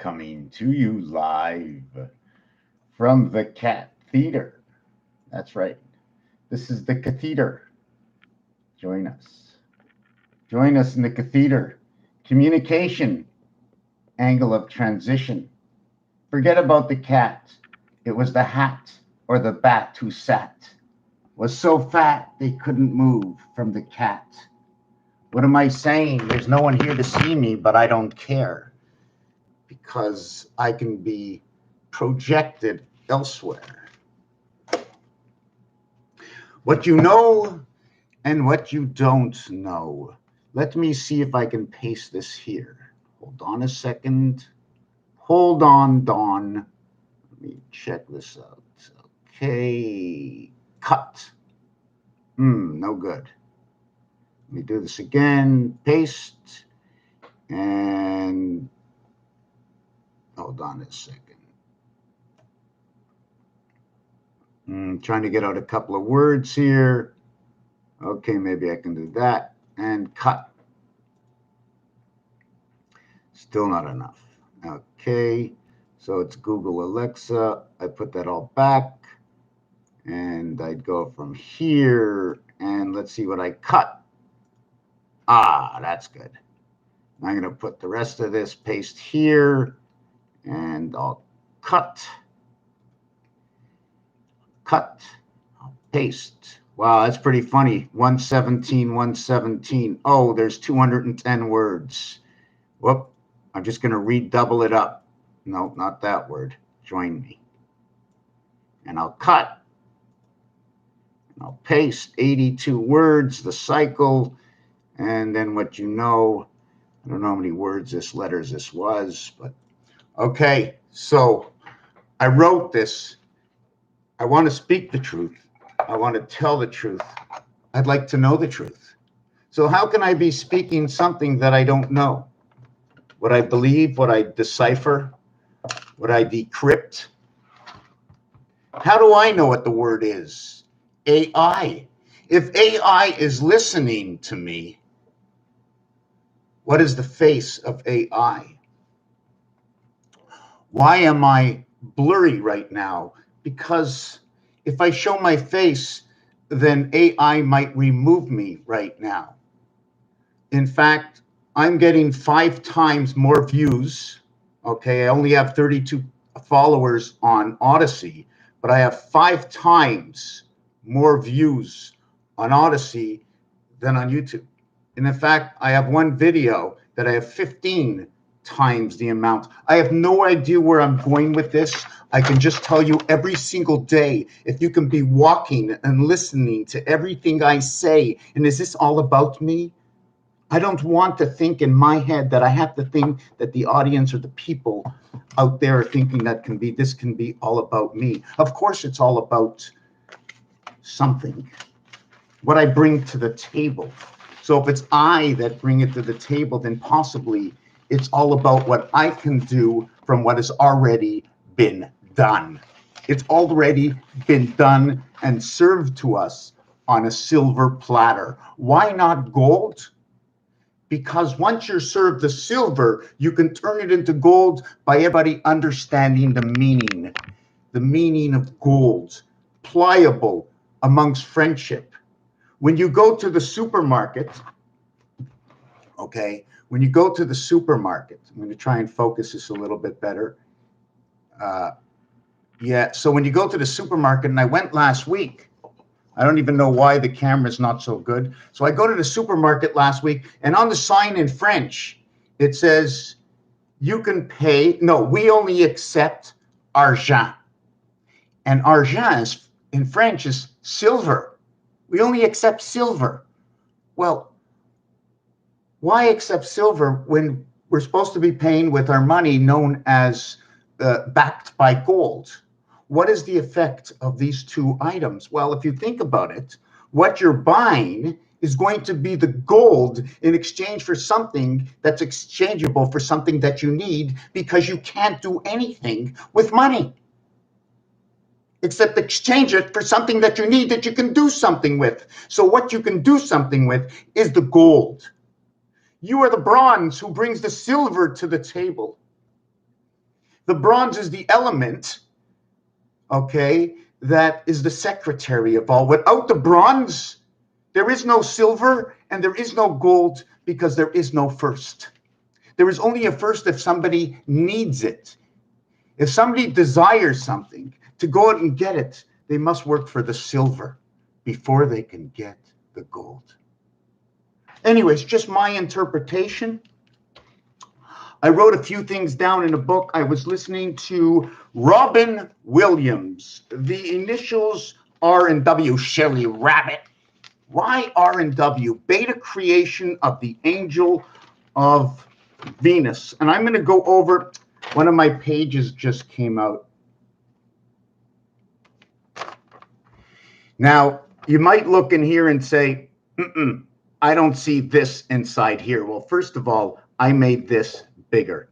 coming to you live from the Cat Theater. That's right. This is the Catheter. Join us. Join us in the Catheter. Communication, angle of transition. Forget about the cat. It was the hat or the bat who sat. Was so fat they couldn't move from the cat. What am I saying? There's no one here to see me, but I don't care. Because I can be projected elsewhere. What you know and what you don't know. Let me see if I can paste this here. Hold on a second. Hold on, Dawn. Let me check this out. Okay. Cut. No good. Let me do this again. Paste. And hold on a second. Trying to get out a couple of words here. Okay, maybe I can do that. And cut. Still not enough. Okay, so it's Google Alexa. I put that all back. And I'd go from here. And let's see what I cut. Ah, that's good. I'm going to put the rest of this paste here. And I'll cut, I'll paste. Wow, that's pretty funny. 117, 117. Oh, there's 210 words. Whoop, I'm just going to redouble it up. No, not that word. Join me. And I'll cut. And I'll paste 82 words, the cycle. And then what you know, I don't know how many words letters this was, but okay, so I wrote this. I want to speak the truth. I want to tell the truth. I'd like to know the truth. So how can I be speaking something that I don't know? What I believe, what I decipher, what I decrypt? How do I know what the word is? AI. If AI is listening to me, what is the face of AI? Why am I blurry right now? Because if I show my face, then AI might remove me right now. In fact, I'm getting 5 times more views. Okay, I only have 32 followers on Odysee, but I have 5 times more views on Odysee than on YouTube. And in fact, I have one video that I have 15 times the amount. I have no idea where I'm going with this. I can just tell you every single day, if you can be walking and listening to everything I say, and is this all about me? I don't want to think in my head that I have to think that the audience or the people out there are thinking that this can be all about me. Of course, it's all about something, what I bring to the table. So if it's I that bring it to the table, then possibly it's all about what I can do from what has already been done. It's already been done and served to us on a silver platter. Why not gold? Because once you're served the silver, you can turn it into gold by everybody understanding the meaning of gold, pliable amongst friendship. When you go to the supermarket, okay, when you go to the supermarket, I'm going to try and focus this a little bit better. So when you go to the supermarket, and I went last week, I don't even know why the camera's not so good. So I go to the supermarket last week, and on the sign in French, it says, you can pay, no, we only accept argent. And argent in French is silver. We only accept silver. Well, why accept silver when we're supposed to be paying with our money known as backed by gold? What is the effect of these two items? Well, if you think about it, what you're buying is going to be the gold in exchange for something that's exchangeable for something that you need, because you can't do anything with money except exchange it for something that you need that you can do something with. So what you can do something with is the gold. You are the bronze who brings the silver to the table. The bronze is the element, okay, that is the secretary of all. Without the bronze, there is no silver and there is no gold, because there is no first. There is only a first if somebody needs it. If somebody desires something, to go out and get it, they must work for the silver before they can get the gold. Anyways, just my interpretation. I wrote a few things down in a book. I was listening to Robin Williams. The initials R and W, Shelly Rabbit. Why R and W? Beta creation of the angel of Venus. And I'm going to go over, one of my pages just came out. Now, you might look in here and say, I don't see this inside here. Well, first of all, I made this bigger.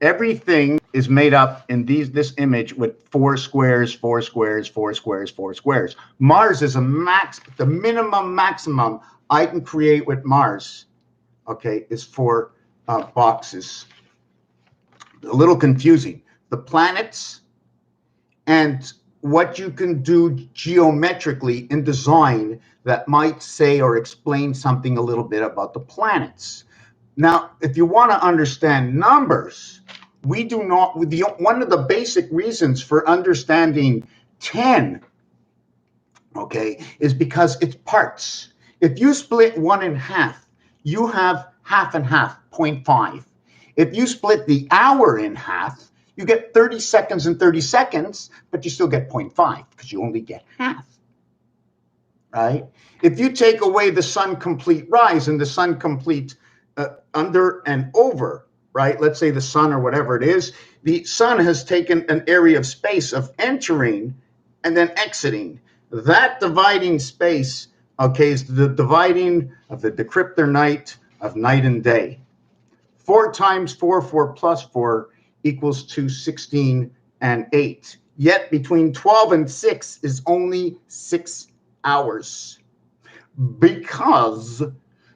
Everything is made up in this image with 4 squares, 4 squares, 4 squares, 4 squares. Mars is the minimum maximum I can create with Mars, okay, is 4 boxes. A little confusing. The planets and what you can do geometrically in design that might say or explain something a little bit about the planets. Now, if you want to understand numbers, we do not, one of the basic reasons for understanding 10, okay, is because it's parts. If you split 1 in half, you have half and half, 0.5. If you split the hour in half, you get 30 seconds and 30 seconds, but you still get 0.5 because you only get half, right? If you take away the sun complete rise and the sun complete under and over, right? Let's say the sun or whatever it is, the sun has taken an area of space of entering and then exiting. That dividing space, okay, is the dividing of the decryptor night of night and day. 4 times 4, 4 plus 4 equals to 16 and 8. Yet between 12 and 6 is only 6 hours. Because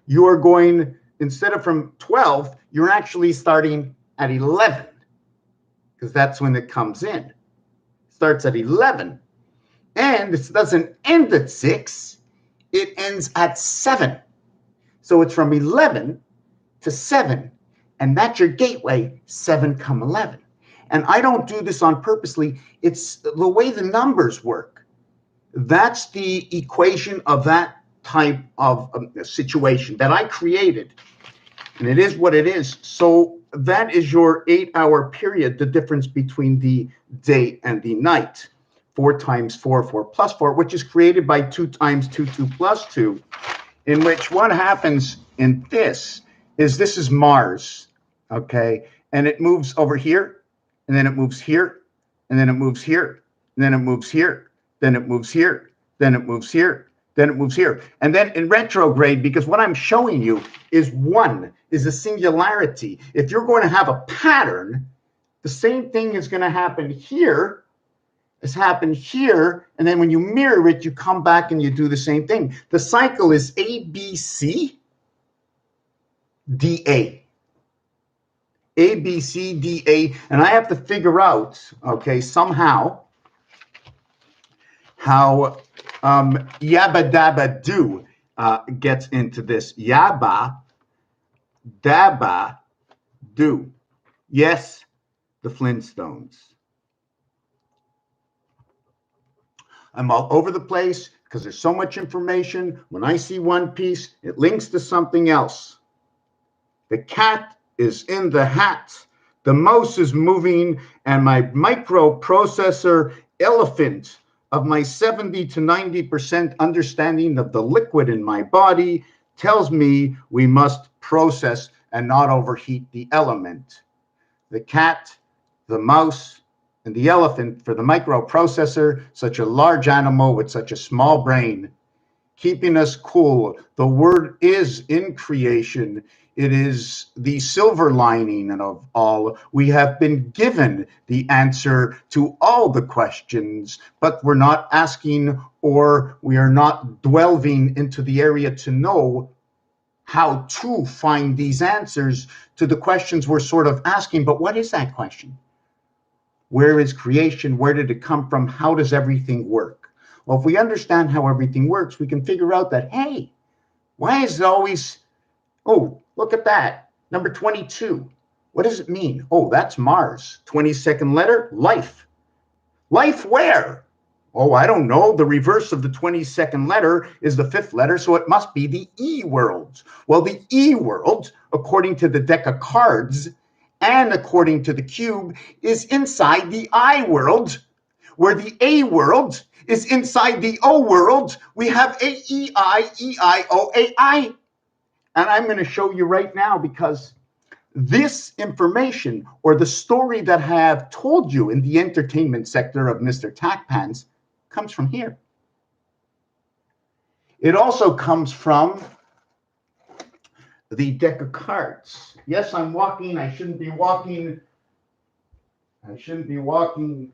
you are going, instead of from 12, you're actually starting at 11. Because that's when it comes in. It starts at 11. And it doesn't end at 6. It ends at 7. So it's from 11 to 7. And that's your gateway, 7 come 11. And I don't do this on purposely. It's the way the numbers work. That's the equation of that type of situation that I created. And it is what it is. So that is your 8-hour period, the difference between the day and the night. 4 times 4, 4 plus 4, which is created by 2 times 2, 2 plus 2, in which what happens in this is Mars. Okay, and it moves over here, and then it moves here, and then it moves here, and then it moves here, then it moves here, then it moves here, then it moves here. And then in retrograde, because what I'm showing you is a singularity. If you're going to have a pattern, the same thing is going to happen here as happened here, and then when you mirror it, you come back and you do the same thing. The cycle is A, B, C, D, A. A, B, C, D, A, and I have to figure out, okay, somehow, how Yabba Dabba Do gets into this. Yabba Dabba Do. Yes, the Flintstones. I'm all over the place because there's so much information. When I see one piece, it links to something else. The cat is in the hat. The mouse is moving, and my microprocessor elephant of my 70 to 90% understanding of the liquid in my body tells me we must process and not overheat the element. The cat, the mouse, and the elephant for the microprocessor, such a large animal with such a small brain, keeping us cool. The word is in creation. It is the silver lining of all. We have been given the answer to all the questions, but we're not asking, or we are not delving into the area to know how to find these answers to the questions we're sort of asking. But what is that question? Where is creation? Where did it come from? How does everything work? Well, if we understand how everything works, we can figure out that, hey, why is it always, oh, look at that, number 22. What does it mean? Oh, that's Mars. 22nd letter, life. Life where? Oh, I don't know. The reverse of the 22nd letter is the 5th letter, so it must be the E world. Well, the E world, according to the deck of cards and according to the cube, is inside the I world, where the A world is inside the O world. We have A-E-I, E-I-O, A-I. And I'm going to show you right now, because this information, or the story that I have told you in the entertainment sector of Mr. Tackpants, comes from here. It also comes from the deck of cards. Yes, I'm walking. I shouldn't be walking. I shouldn't be walking.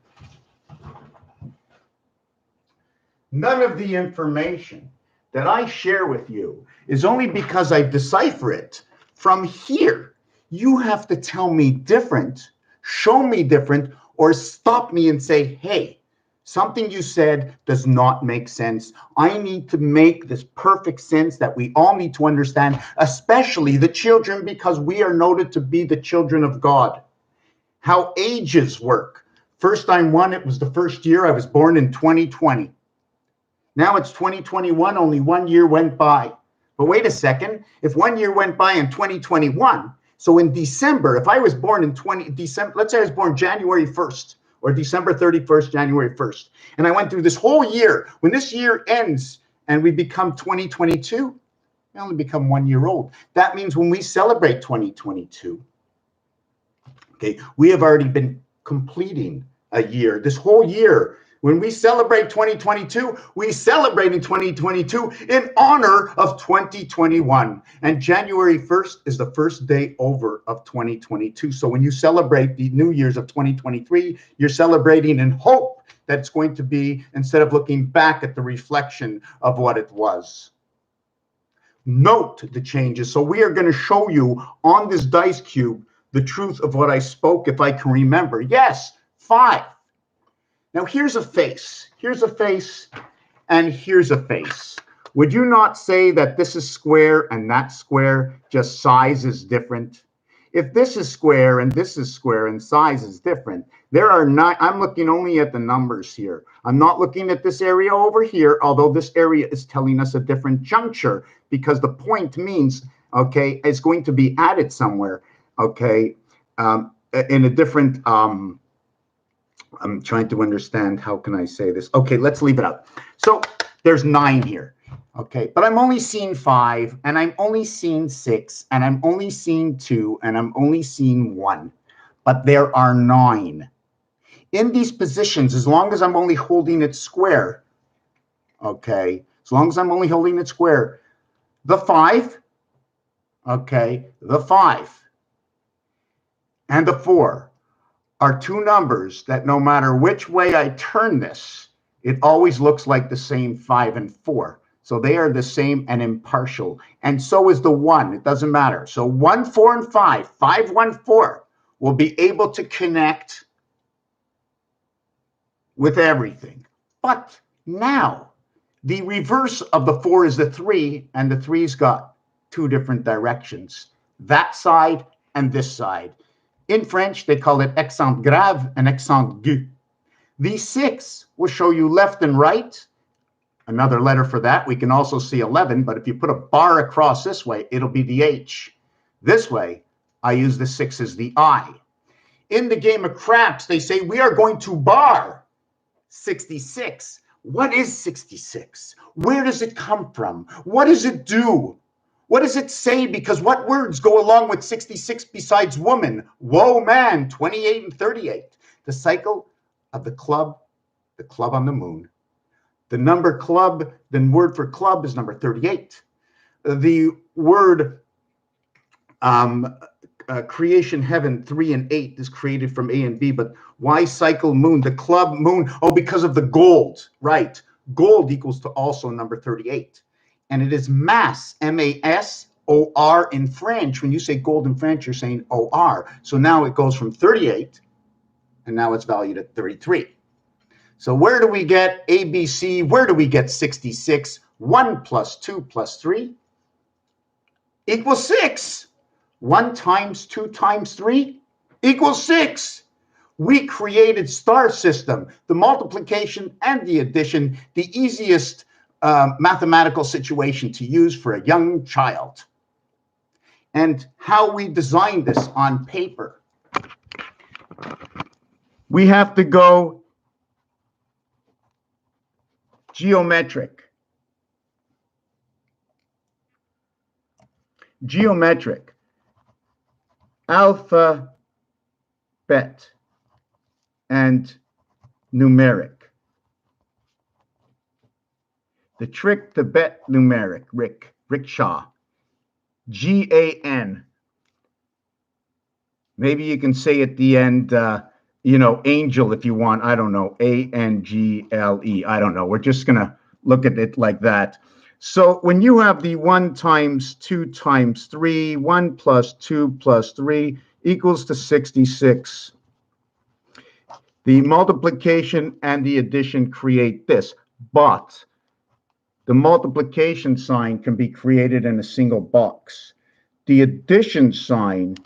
None of the information that I share with you is only because I decipher it from here. You have to tell me different, show me different, or stop me and say, hey, something you said does not make sense. I need to make this perfect sense that we all need to understand, especially the children, because we are noted to be the children of God. How ages work. First time one, it was the first year. I was born in 2020. Now it's 2021, only 1 year went by. But wait a second, if 1 year went by in 2021, so in December, if I was born in December, let's say I was born January 1st or December 31st, January 1st, and I went through this whole year, when this year ends and we become 2022, we only become 1 year old. That means when we celebrate 2022, okay, we have already been completing a year, this whole year. When we celebrate 2022, we celebrate in 2022 in honor of 2021. And January 1st is the first day over of 2022. So when you celebrate the New Year's of 2023, you're celebrating in hope that it's going to be, instead of looking back at the reflection of what it was. Note the changes. So we are going to show you on this dice cube the truth of what I spoke, if I can remember. Yes, 5. Now, here's a face, and here's a face. Would you not say that this is square and that's square, just size is different? If this is square and this is square and size is different, there are not, I'm looking only at the numbers here. I'm not looking at this area over here, although this area is telling us a different juncture, because the point means, okay, it's going to be added somewhere, okay, in a different, I'm trying to understand, how can I say this? Okay, let's leave it out. So there's 9 here, okay? But I'm only seeing 5, and I'm only seeing 6, and I'm only seeing 2, and I'm only seeing 1. But there are 9. In these positions, as long as I'm only holding it square, okay? As long as I'm only holding it square, the 5, okay, the 5, and the 4 are 2 numbers that no matter which way I turn this, it always looks like the same 5 and 4. So they are the same and impartial. And so is the 1. It doesn't matter. So 1, 4, and 5, 5, 1, 4 will be able to connect with everything. But now, the reverse of the 4 is the 3, and the 3's got 2 different directions. That side and this side. In French, they call it accent grave and accent aigu. The 6 will show you left and right. Another letter for that. We can also see 11, but if you put a bar across this way, it'll be the H. This way, I use the 6 as the I. In the game of craps, they say we are going to bar 66. What is 66? Where does it come from? What does it do? What does it say? Because what words go along with 66 besides woman? Whoa, man, 28 and 38. The cycle of the club on the moon. The number club, the word for club is number 38. The word creation heaven, 3 and 8 is created from A and B, but why cycle moon? The club moon, oh, because of the gold, right? Gold equals to also number 38. And it is mass, M-A-S-O-R in French. When you say gold in French, you're saying O-R. So now it goes from 38 and now it's valued at 33. So where do we get ABC? Where do we get 66? 1 plus 2 plus 3 equals 6. 1 times 2 times 3 equals 6. We created star system, the multiplication and the addition, the easiest mathematical situation to use for a young child. And how we designed this on paper. We have to go geometric. Geometric. Alphabet and numeric. The trick, the bet, numeric. Rickshaw. GAN. Maybe you can say at the end, angel if you want. I don't know. ANGLE. I don't know. We're just going to look at it like that. So when you have the 1 times 2 times 3, 1 plus 2 plus 3 equals to 66. The multiplication and the addition create this, but the multiplication sign can be created in a single box. The addition sign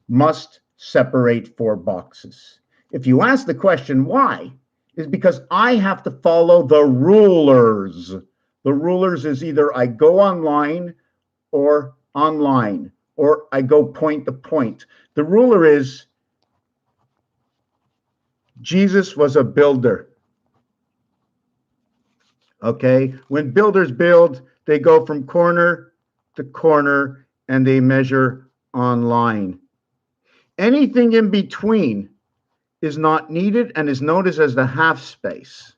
must separate 4 boxes. If you ask the question why, is because I have to follow the rulers. The rulers is either I go online, or I go point to point. The ruler is Jesus was a builder. Okay, when builders build, they go from corner to corner and they measure online. Anything in between is not needed and is noted as the half space.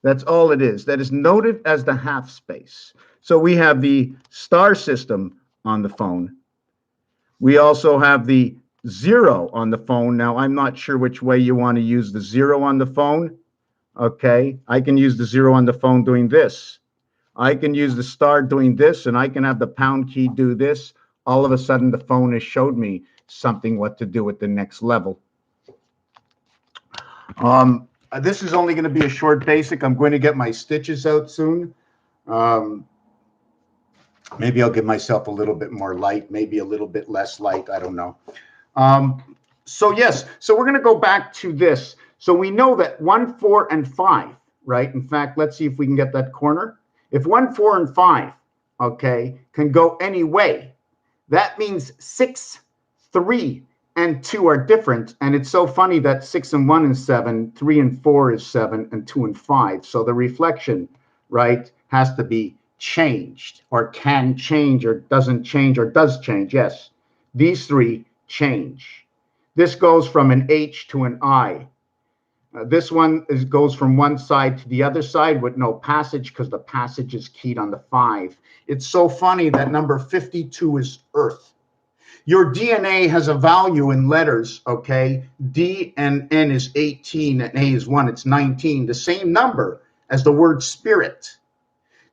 That's all it is. That is noted as the half space. So we have the star system on the phone. We also have the 0 on the phone. Now, I'm not sure which way you want to use the 0 on the phone. Okay, I can use the 0 on the phone doing this. I can use the star doing this, and I can have the pound key do this. All of a sudden, the phone has showed me something what to do at the next level. This is only going to be a short basic. I'm going to get my stitches out soon. Maybe I'll give myself a little bit more light, maybe a little bit less light. I don't know. So yes, so we're going to go back to this. So we know that 1, 4, and 5, right? In fact, let's see if we can get that corner. If 1, 4, and 5, okay, can go any way, that means 6, 3, and 2 are different. And it's so funny that 6 and 1 is 7, 3 and 4 is 7, and 2 and 5. So the reflection, right, has to be changed, or can change, or doesn't change, or does change. Yes, these 3 change. This goes from an H to an I. This one goes from one side to the other side with no passage because the passage is keyed on the 5. It's so funny that number 52 is Earth. Your DNA has a value in letters, okay? D and N is 18 and A is 1. It's 19. The same number as the word spirit.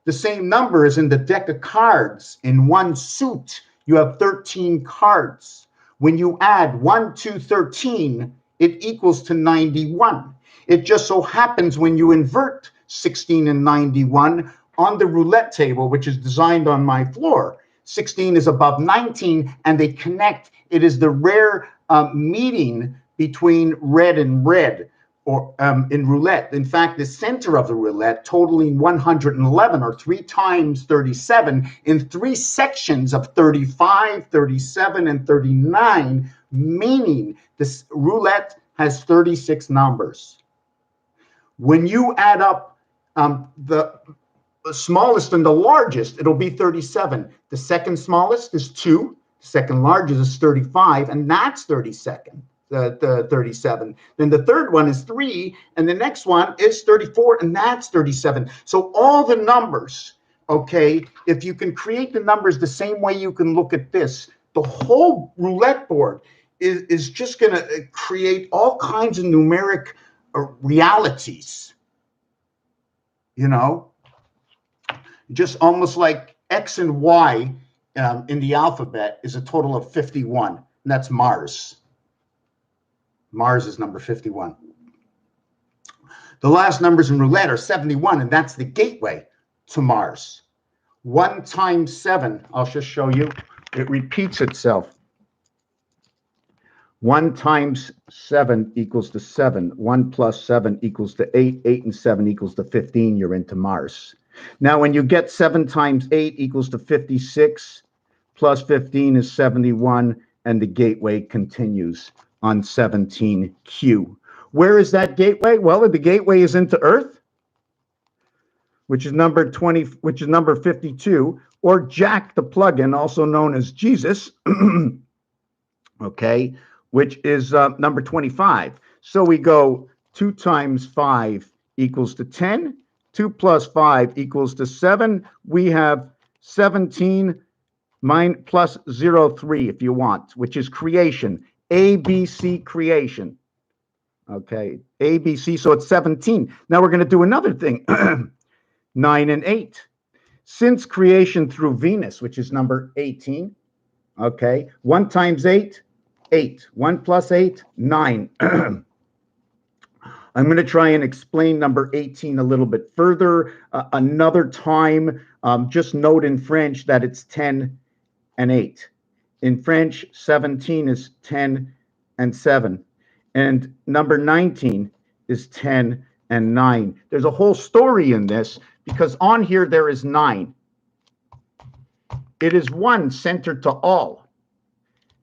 The same number is in the deck of cards. In one suit, you have 13 cards. When you add 1 to 13, it equals to 91. It just so happens when you invert 16 and 91 on the roulette table, which is designed on my floor, 16 is above 19 and they connect. It is the rare meeting between red and red, or in roulette. In fact, the center of the roulette, totaling 111 or 3 times 37 in 3 sections of 35, 37, and 39, meaning this roulette has 36 numbers. When you add up the smallest and the largest, it'll be 37. The second smallest is 2. The second largest is 35, and that's 37. Then the third one is 3, and the next one is 34, and that's 37. So all the numbers, okay, if you can create the numbers the same way you can look at this, the whole roulette board is just going to create all kinds of numeric realities, you know, just almost like X and Y in the alphabet is a total of 51, and that's Mars. Mars is number 51. The last numbers in roulette are 71, and that's the gateway to Mars. 1 times 7, I'll just show you. It repeats itself. 1 times 7 equals to 7. 1 plus 7 equals to 8. 8 and 7 equals to 15. You're into Mars. Now, when you get 7 times 8 equals to 56, plus 15 is 71, and the gateway continues on 17Q. Where is that gateway? Well, the gateway is into Earth, which is number 20, which is number 52, or Jack the plugin, also known as Jesus, okay, which is number 25. So we go 2 times 5 equals to 10. 2 plus 5 equals to 7. We have 17 plus 03 if you want, which is creation. ABC creation. Okay, ABC, so it's 17. Now we're going to do another thing. 9 and 8. Since creation through Venus, which is number 18. Okay, 1 times 8, 8. 1 plus 8, 9. I'm going to try and explain number 18 a little bit further another time. Just note in French that it's 10 and 8. In French, 17 is 10 and 7. And number 19 is 10 and 9. There's a whole story in this because on here there is 9. It is 1 centered to all.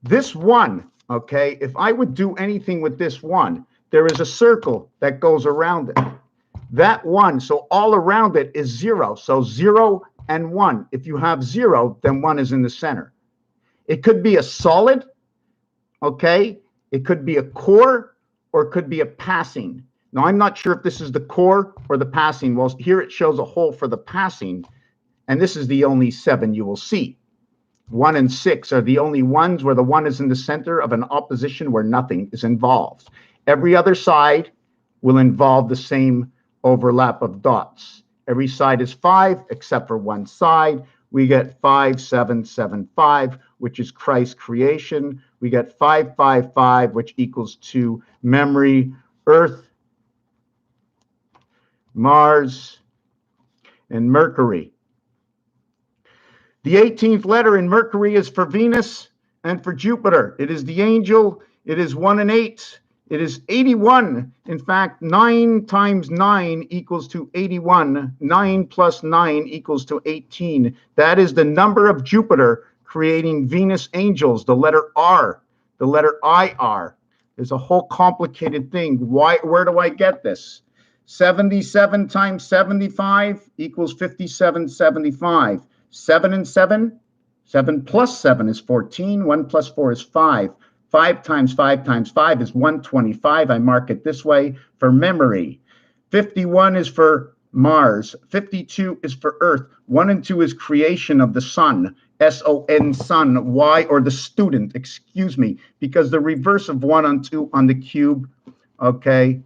This 1, okay, if I would do anything with this 1, there is a circle that goes around it. That 1, so all around it is 0. So 0 and 1. If you have 0, then 1 is in the center. It could be a solid, okay? It could be a core, or it could be a passing. Now, I'm not sure if this is the core or the passing. Well, here it shows a hole for the passing, and this is the only 7 you will see. 1 and 6 are the only ones where the 1 is in the center of an opposition where nothing is involved. Every other side will involve the same overlap of dots. Every side is 5 except for one side. We get 5, 7, 7, 5, which is Christ's creation. We get 5, 5, 5, which equals to memory, Earth, Mars, and Mercury. The 18th letter in Mercury is for Venus and for Jupiter. It is the angel. It is 1 and 8. It is 81. In fact, 9 times 9 equals to 81. 9 plus 9 equals to 18. That is the number of Jupiter creating Venus angels, the letter R, the letter IR. There's a whole complicated thing. Where do I get this? 77 times 75 equals 5775. 7 and 7. 7 plus 7 is 14. 1 plus 4 is 5. 5 times 5 times 5 is 125. I mark it this way for memory. 51 is for Mars. 52 is for Earth. 1 and 2 is creation of the sun. S-O-N, sun. Y, or the student, excuse me, because the reverse of 1 and 2 on the cube, okay,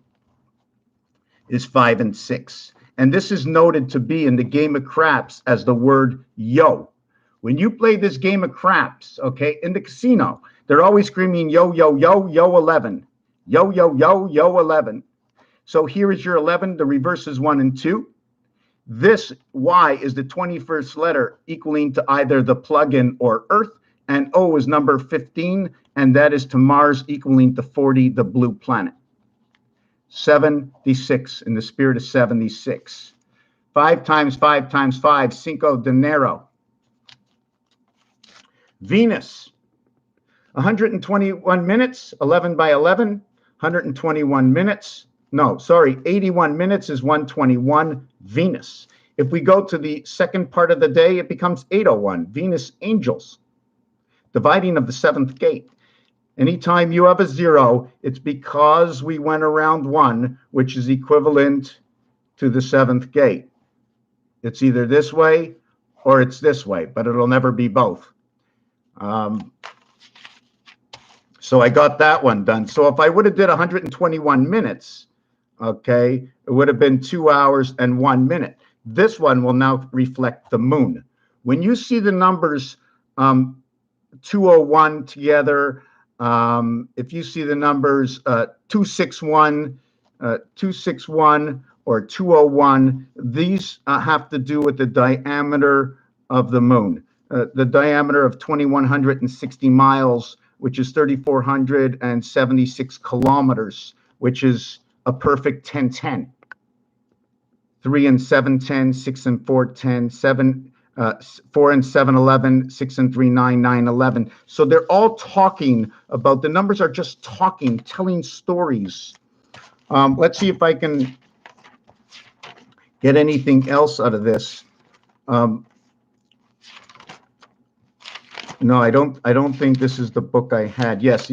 is 5 and 6. And this is noted to be in the game of craps as the word yo. When you play this game of craps, okay, in the casino, they're always screaming yo, yo, yo, yo 11. Yo, yo, yo, yo 11. So here is your 11. The reverse is 1 and 2. This Y is the 21st letter equaling to either the plug-in or Earth. And O is number 15. And that is to Mars equaling to 40, the blue planet. 76 in the spirit of 76. 5 times 5 times 5, cinco dinero. Venus, 121 minutes, 11 by 11, 121 minutes. No, sorry, 81 minutes is 121 Venus. If we go to the second part of the day, it becomes 801, Venus angels. Dividing of the 7th gate. Anytime you have a 0, it's because we went around 1, which is equivalent to the 7th gate. It's either this way or it's this way, but it'll never be both. So I got that one done. So if I would have did 121 minutes, okay, it would have been 2 hours and 1 minute. This one will now reflect the moon. When you see the numbers 201 together, If you see the numbers 261, 261, or 201, these have to do with the diameter of the moon. The diameter of 2,160 miles, which is 3,476 kilometers, which is a perfect 10-10. 3 and 7, 10, 6 and 4, 10, 7, 4 and 7, 11, 6 and 3, 9, 9, 11. So they're all talking about, the numbers are just talking, telling stories. Let's see if I can get anything else out of this. No, I don't think this is the book I had. Yes.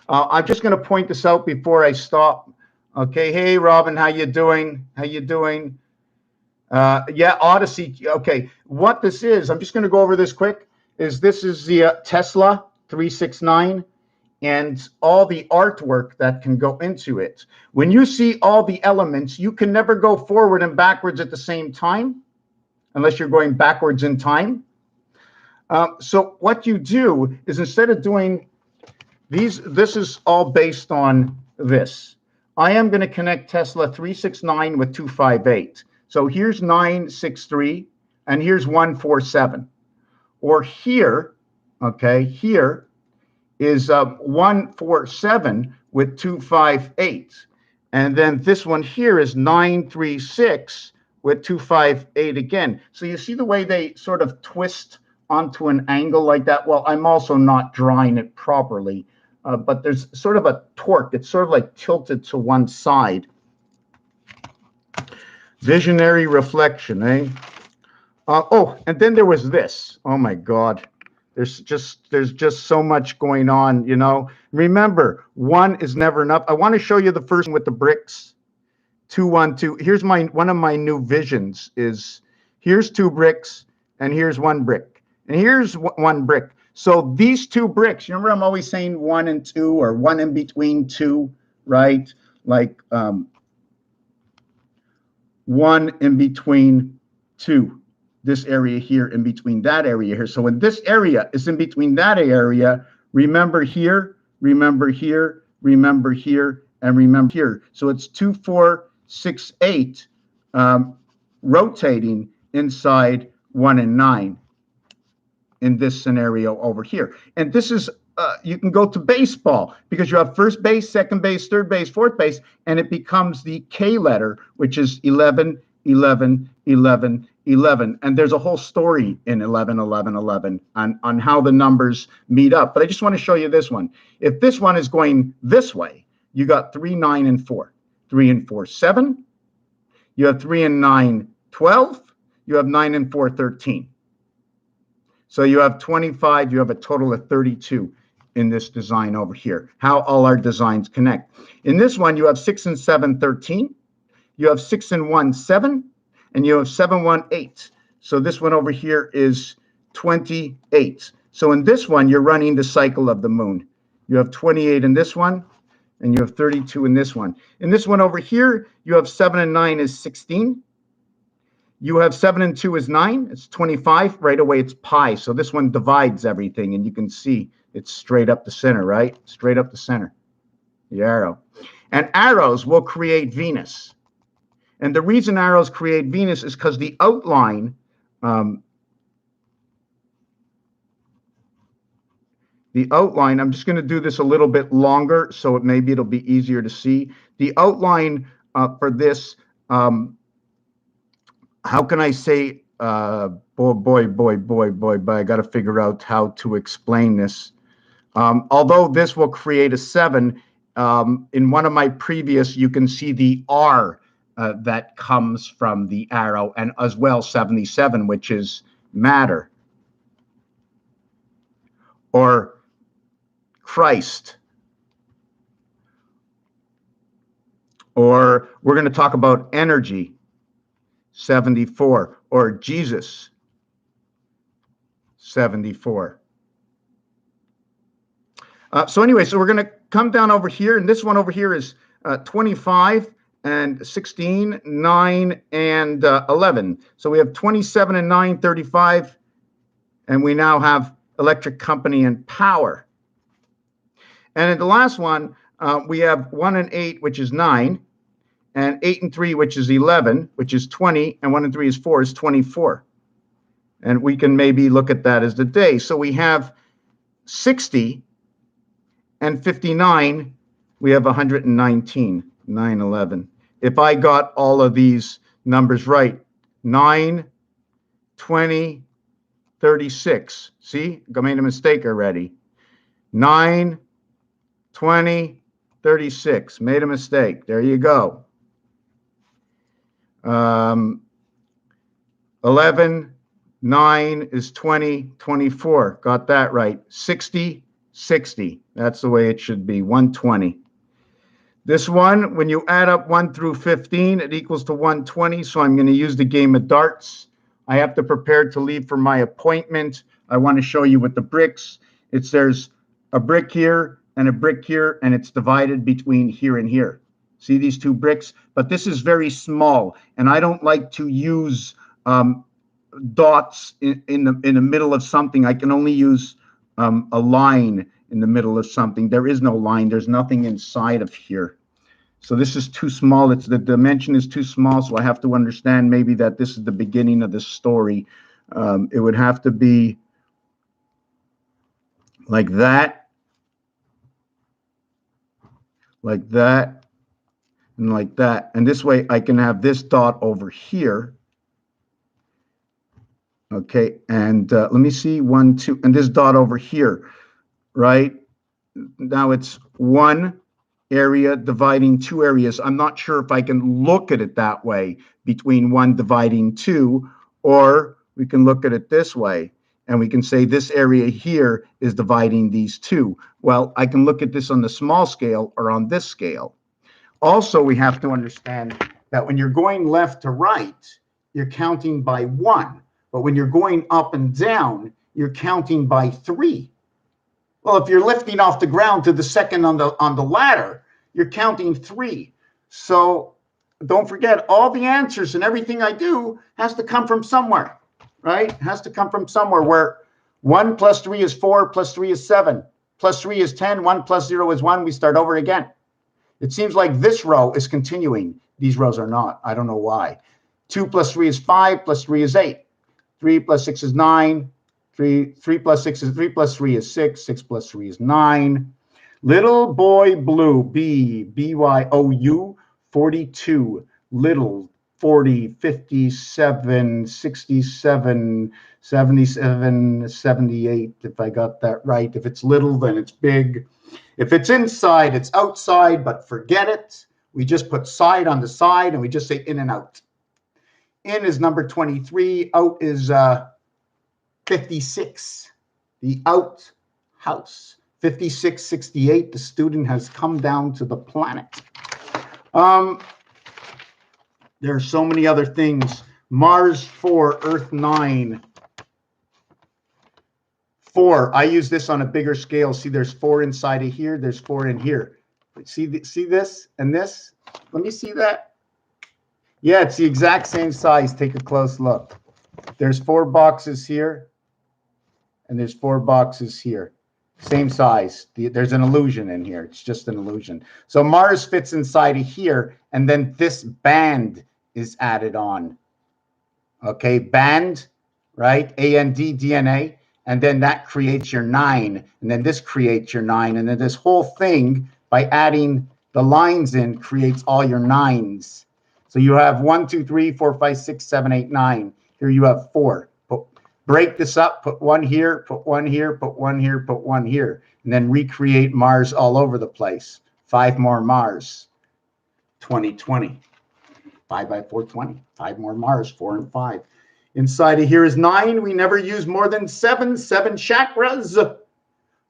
I'm just going to point this out before I stop. Okay, hey Robin, how you doing? Yeah, Odysee. Okay, what this is, I'm just going to go over this quick. This is the Tesla 369 and all the artwork that can go into it. When you see all the elements, you can never go forward and backwards at the same time, unless you're going backwards in time. So what you do is, instead of doing these, this is all based on this. I am going to connect Tesla 369 with 258. So here's 963, and here's 147. Or here, okay, here is 147 with 258. And then this one here is 936 with 258 again. So you see the way they sort of twist onto an angle like that? Well, I'm also not drawing it properly. But there's sort of a torque. It's sort of like tilted to one side. Visionary reflection, eh? Oh, and then there was this. Oh my God. There's just so much going on, you know. Remember, one is never enough. I want to show you the first one with the bricks. 2, 1, 2. Here's one of my new visions is, here's 2 bricks and here's 1 brick. And here's 1 brick. So these 2 bricks, you remember I'm always saying 1 and 2, or 1 in between 2, right? Like 1 in between 2. This area here in between that area here. So when this area is in between that area, remember here, remember here, remember here, and remember here. So it's 2, 4, 6, 8 rotating inside 1 and 9. In this scenario over here. And this is, you can go to baseball, because you have first base, second base, third base, fourth base, and it becomes the K letter, which is 11, 11, 11, 11. And there's a whole story in 11, 11, 11 on how the numbers meet up. But I just want to show you this one. If this one is going this way, you got 3, 9, and 4. 3 and 4, 7. You have 3 and 9, 12. You have 9 and 4, 13. So you have 25, you have a total of 32 in this design over here, how all our designs connect. In this one, you have 6 and 7, 13. You have 6 and 1, 7. And you have 7, 1, 8. So this one over here is 28. So in this one, you're running the cycle of the moon. You have 28 in this one, and you have 32 in this one. In this one over here, you have 7 and 9 is 16. You have 7 and 2 is 9. It's 25. Right away, it's pi. So this one divides everything, and you can see it's straight up the center, right? Straight up the center, the arrow. And arrows will create Venus. And the reason arrows create Venus is because the outline, I'm just going to do this a little bit longer, so maybe it'll be easier to see. The outline for this, how can I say, boy, but I got to figure out how to explain this. Although this will create a 7, in one of my previous, you can see the R that comes from the arrow, and as well 77, which is matter, or Christ, or we're going to talk about energy, 74, or Jesus, 74. So anyway, so we're going to come down over here, and this one over here is 25 and 16, 9 and 11. So we have 27 and 9, 35, and we now have electric company and power. And in the last one, we have 1 and 8, which is 9, and 8 and 3, which is 11, which is 20, and 1 and 3 is 4, is 24. And we can maybe look at that as the day. So we have 60 and 59, we have 119, 9, 11. If I got all of these numbers right, 9, 20, 36. See, I made a mistake already. 9, 20, 36. Made a mistake. There you go. 11, 9 is 20, 24. Got that right. 60, 60. That's the way it should be. 120. This one, when you add up 1 through 15, it equals to 120. So I'm going to use the game of darts. I have to prepare to leave for my appointment. I want to show you with the bricks. There's a brick here and a brick here, and it's divided between here and here. See these two bricks? But this is very small, and I don't like to use dots in the middle of something. I can only use a line in the middle of something. There is no line. There's nothing inside of here. So this is too small. The dimension is too small, so I have to understand maybe that this is the beginning of the story. It would have to be like that, and like that. And this way I can have this dot over here. Okay, and let me see, 1, 2, and this dot over here, right? Now it's one area dividing two areas. I'm not sure if I can look at it that way, between 1 dividing 2, or we can look at it this way, and we can say this area here is dividing these two. Well, I can look at this on the small scale or on this scale. Also, we have to understand that when you're going left to right, you're counting by 1. But when you're going up and down, you're counting by 3. Well, if you're lifting off the ground to the second on the ladder, you're counting 3. So don't forget, all the answers and everything I do has to come from somewhere, right? It has to come from somewhere where 1 plus 3 is 4, plus 3 is 7, plus 3 is 10, 1 plus 0 is 1. We start over again. It seems like this row is continuing. These rows are not. I don't know why. 2 plus 3 is 5, plus 3 is 8. 3 plus 6 is 9. 3 plus 6 is 3 plus 3 is 6. 6 plus 3 is 9. Little boy blue, B-Y-O-U, 42. Little, 40, 57, 67, 77, 78, if I got that right. If it's little, then it's big. If it's inside, it's outside, but forget it. We just put side on the side, and we just say in and out. In is number 23. Out is 56. The out house. 56, 68. The student has come down to the planet. There are so many other things. Mars 4, Earth 9. 4. I use this on a bigger scale. See, there's 4 inside of here. There's 4 in here. See this and this? Let me see that. Yeah, it's the exact same size. Take a close look. There's 4 boxes here, and there's 4 boxes here. Same size. There's an illusion in here. It's just an illusion. So Mars fits inside of here, and then this band is added on. Okay, band, right? A-N-D, DNA. And then that creates your 9. And then this creates your 9. And then this whole thing, by adding the lines in, creates all your 9s. So you have 1, 2, 3, 4, 5, 6, 7, 8, 9. Here you have 4. Break this up, put 1 here, put 1 here, put 1 here, put 1 here. And then recreate Mars all over the place. 5 more Mars. 2020. 5 by 420. 5 more Mars, 4 and 5. Inside of here is 9. We never use more than 7. 7 chakras.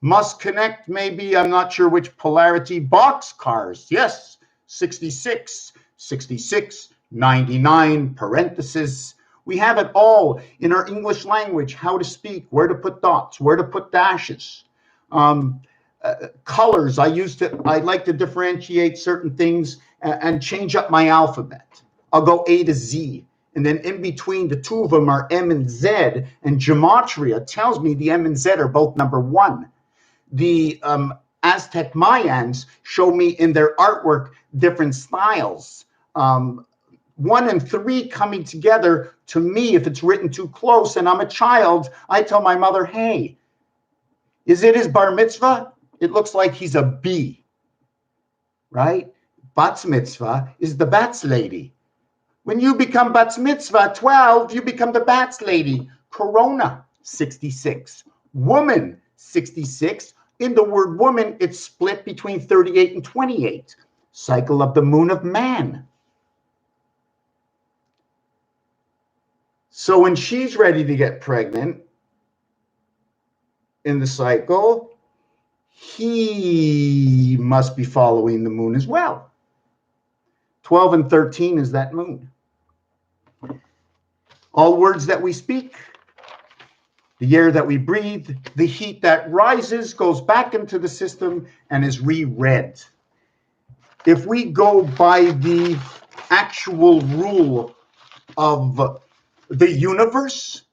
Must connect, maybe. I'm not sure which polarity. Boxcars. Yes. 66. 66. 99. Parenthesis. We have it all in our English language. How to speak. Where to put dots. Where to put dashes. Colors. I like to differentiate certain things and change up my alphabet. I'll go A to Z. And then in between, the two of them are M and Z. And gematria tells me the M and Z are both number 1. The Aztec Mayans show me in their artwork different styles. 1 and 3 coming together. To me, if it's written too close and I'm a child, I tell my mother, hey, is it his bar mitzvah? It looks like he's a bee, right? Bat's mitzvah is the bat's lady. When you become bat's mitzvah 12, you become the bat's lady. Corona 66. Woman 66. In the word woman, it's split between 38 and 28. Cycle of the moon of man. So when she's ready to get pregnant in the cycle, he must be following the moon as well. 12 and 13 is that moon. All words that we speak, the air that we breathe, the heat that rises goes back into the system and is reread. If we go by the actual rule of the universe,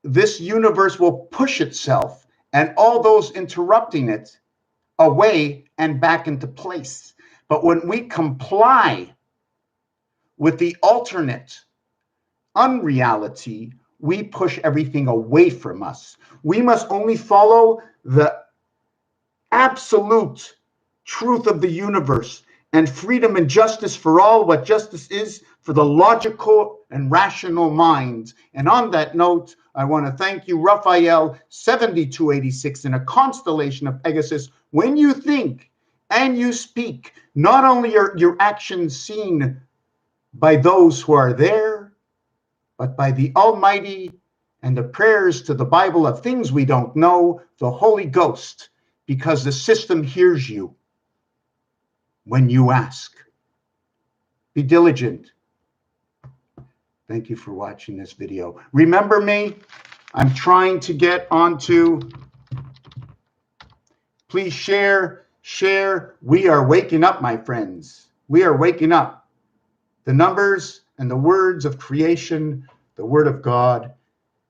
this universe will push itself and all those interrupting it away and back into place. But when we comply with the alternate unreality, we push everything away from us. We must only follow the absolute truth of the universe and freedom and justice for all, what justice is for the logical and rational mind. And on that note, I want to thank you, Raphael 7286, in a constellation of Pegasus. When you think and you speak, not only are your actions seen by those who are there, but by the Almighty and the prayers to the Bible of things we don't know, the Holy Ghost, because the system hears you when you ask. Be diligent. Thank you for watching this video. Remember me, I'm trying to get onto, please share. We are waking up, my friends. We are waking up. The numbers and the words of creation, the word of God,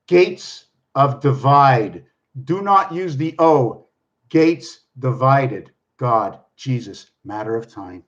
gates of divide. Do not use the O. Gates divided. God, Jesus, matter of time.